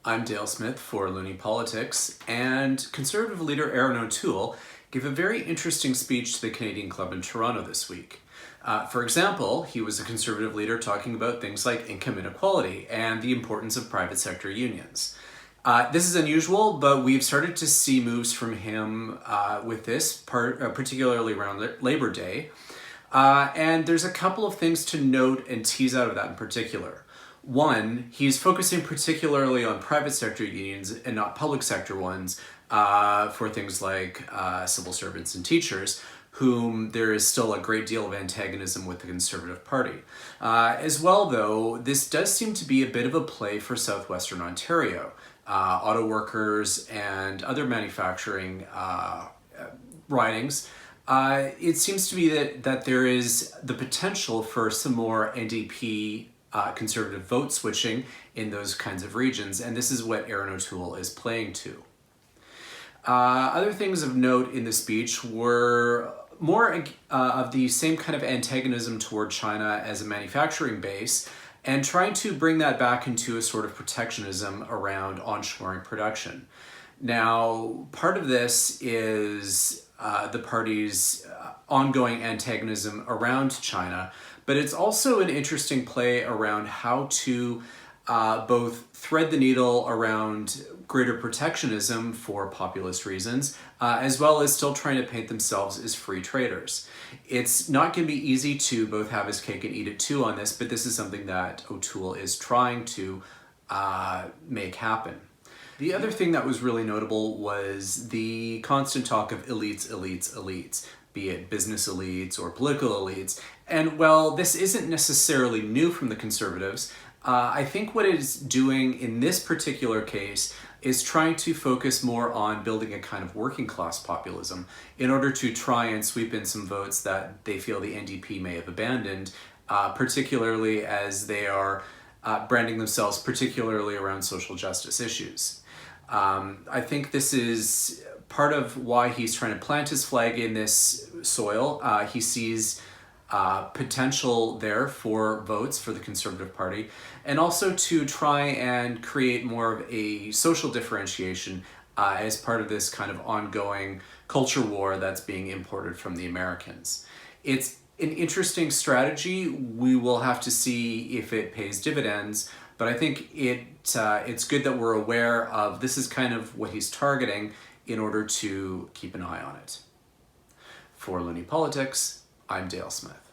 I'm Dale Smith for Looney Politics, and Conservative leader Erin O'Toole gave a very interesting speech to the Canadian Club in Toronto this week. For example, he was a Conservative leader talking about things like income inequality and the importance of private sector unions. This is unusual, but we've started to see moves from him with this, particularly around Labor Day. And there's a couple of things to note and tease out of that in particular. One, he's focusing particularly on private sector unions and not public sector ones for things like civil servants and teachers, whom there is still a great deal of antagonism with the Conservative Party. As well, though, this does seem to be a bit of a play for southwestern Ontario. Auto workers and other manufacturing ridings. It seems to be that there is the potential for some more NDP Conservative vote switching in those kinds of regions, and this is what Erin O'Toole is playing to. Other things of note in the speech were more of the same kind of antagonism toward China as a manufacturing base, and trying to bring that back into a sort of protectionism around onshoring production. Now, part of this is the party's ongoing antagonism around China, but it's also an interesting play around how to both thread the needle around greater protectionism for populist reasons, as well as still trying to paint themselves as free traders. It's not going to be easy to both have his cake and eat it too on this, but this is something that O'Toole is trying to make happen. The other thing that was really notable was the constant talk of elites, elites, elites, be it business elites or political elites. And while this isn't necessarily new from the Conservatives, I think what it's doing in this particular case is trying to focus more on building a kind of working class populism in order to try and sweep in some votes that they feel the NDP may have abandoned, particularly as they are branding themselves particularly around social justice issues. I think this is part of why he's trying to plant his flag in this soil. He sees potential there for votes for the Conservative Party, and also to try and create more of a social differentiation as part of this kind of ongoing culture war that's being imported from the Americans. It's an interesting strategy. We will have to see if it pays dividends, but I think it's good that we're aware of this is kind of what he's targeting in order to keep an eye on it. For Looney Politics, I'm Dale Smith.